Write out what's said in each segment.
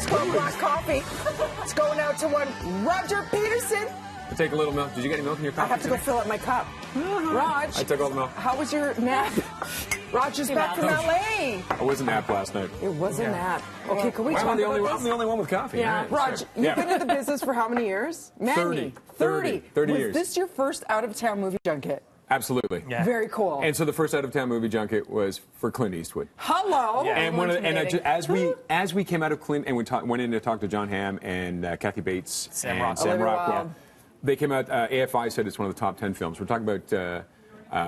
Ice Cold Black Coffee. It's going out to one Roger Peterson. I take a little milk. Did you get any milk in your coffee? I have to go fill up my cup. Raj. I took all the milk. How was your nap? Roger's back from L.A. I was a nap last night. It was a nap. Okay, can we talk I'm the only about I'm the only one with coffee. Yeah. Raj, you've been in the business for how many years? Many. 30 Was years. this your first out-of-town movie junket? Absolutely. Yeah. Very cool. And so the first out-of-town movie junket was for Clint Eastwood. Hello. Yeah. And as we came out of Clint and went in to talk to John Hamm and Kathy Bates Sam and Rockwell. Sam Olivia Rockwell, Wilde. they came out. AFI said it's one of the top 10 films. We're talking about.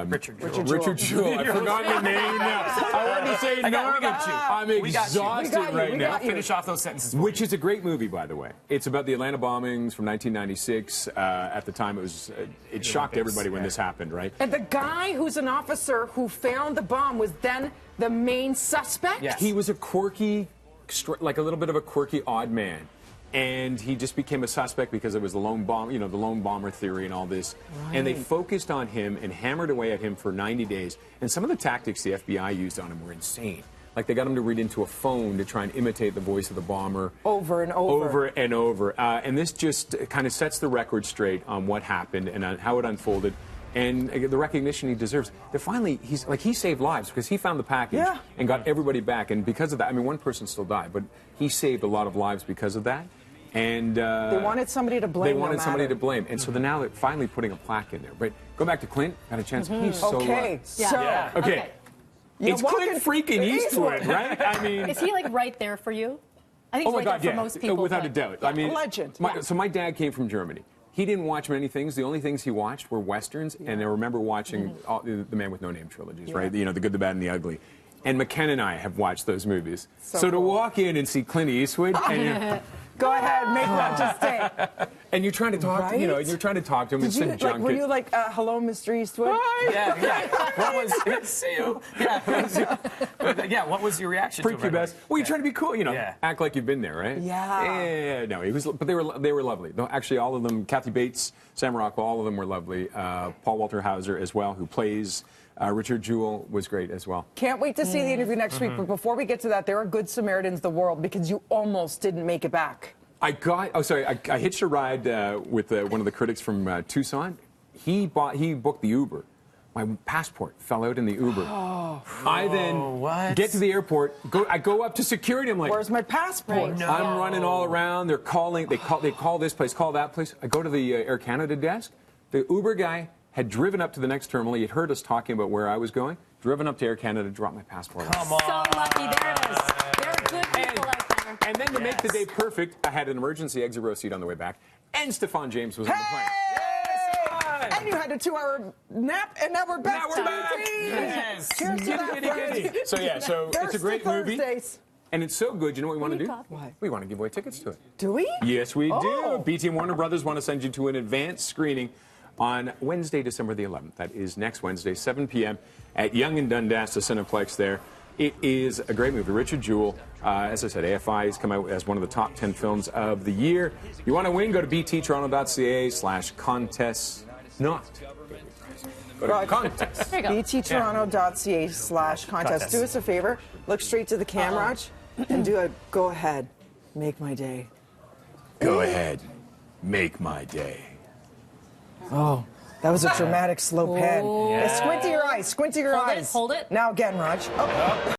Richard Jewell. Richard Jewell. I forgot your name now. I wanted to say We got you. I'm We got you. exhausted right now. Finish off those sentences. Which is a great movie, by the way. It's about the Atlanta bombings from 1996. At the time, it shocked everybody when this happened, right? And the guy who's an officer who found the bomb was then the main suspect? Yes. He was a quirky, like a little bit of a quirky odd man. And he just became a suspect because it was the lone bomb, the lone bomber theory and all this. Right. And they focused on him and hammered away at him for 90 days. And some of the tactics the FBI used on him were insane. Like they got him to read into a phone to try and imitate the voice of the bomber. Over and over. Over and over. And this just kind of sets the record straight on what happened and on how it unfolded. And the recognition he deserves. That finally, he saved lives because he found the package and got everybody back. And because of that, I mean, one person still died, but he saved a lot of lives because of that. And they wanted somebody to blame. They wanted somebody to blame. And so they're now finally putting a plaque in there. But go back to Clint. Got a chance. He's so Okay, Yeah. Okay. It's Clint freaking Eastwood, right? I mean, Is he like right there for you? I think oh he's my right God, there yeah, for most people. without a doubt. I mean, legend. So my dad came from Germany. He didn't watch many things. The only things he watched were westerns, and I remember watching all, the Man with No Name trilogies, right? The Good, the Bad, and the Ugly. And McKenna and I have watched those movies. So to walk in and see Clint Eastwood, and Go ahead, make Roger stay. and you're trying to talk, to, you're trying to talk to him. It's a junket. Were you like, hello, Mr. Eastwood? Yeah. What was? See you. Yeah. What was your reaction to it? Prepubescent. Well, you're trying to be cool, Yeah. act like you've been there, right? Yeah. No, he was, but they were lovely. No, actually, all of them. Kathy Bates, Sam Rockwell, all of them were lovely. Paul Walter Hauser as well, who plays Richard Jewell, was great as well. Can't wait to see the interview next week. But before we get to that, there are Good Samaritans of the world because you almost didn't make it back. I hitched a ride with one of the critics from Tucson. He booked the Uber. My passport fell out in the Uber. I then get to the airport. I go up to security. I'm like, Where's my passport? Right. I'm running all around. They're calling. They call this place, call that place. I go to the Air Canada desk. The Uber guy had driven up to the next terminal. He had heard us talking about where I was going. Driven up to Air Canada to drop my passport. Come on. So lucky. There it is. There are good people out there. And then to make the day perfect, I had an emergency exit row seat on the way back, and Stefan James was on the plane. And you had a 2-hour nap, and now we're back. Now we're back. Yes. Cheers to that, friends. So it's a great movie. Thursdays. And it's so good, you know what we want to do? What? We want to give away tickets to it. Do we? Yes, we Oh. do. BT and Warner Brothers want to send you to an advanced screening on Wednesday, December the 11th. That is next Wednesday, 7 p.m. at Yonge and Dundas, the Cineplex there. It is a great movie. Richard Jewell, as I said, AFI has come out as one of the top 10 films of the year. You want to win? Go to bttoronto.ca/contest. Not. Go to contest. There you go. bttoronto.ca/contest. Do us a favor. Look straight to the camera, Raj, and do a go ahead. Make my day. Go ahead. Make my day. Oh, that was a dramatic slow pan. Oh. Squinty your eyes. Squinty your Hold it, eyes. hold it. Now again, Raj. Oh.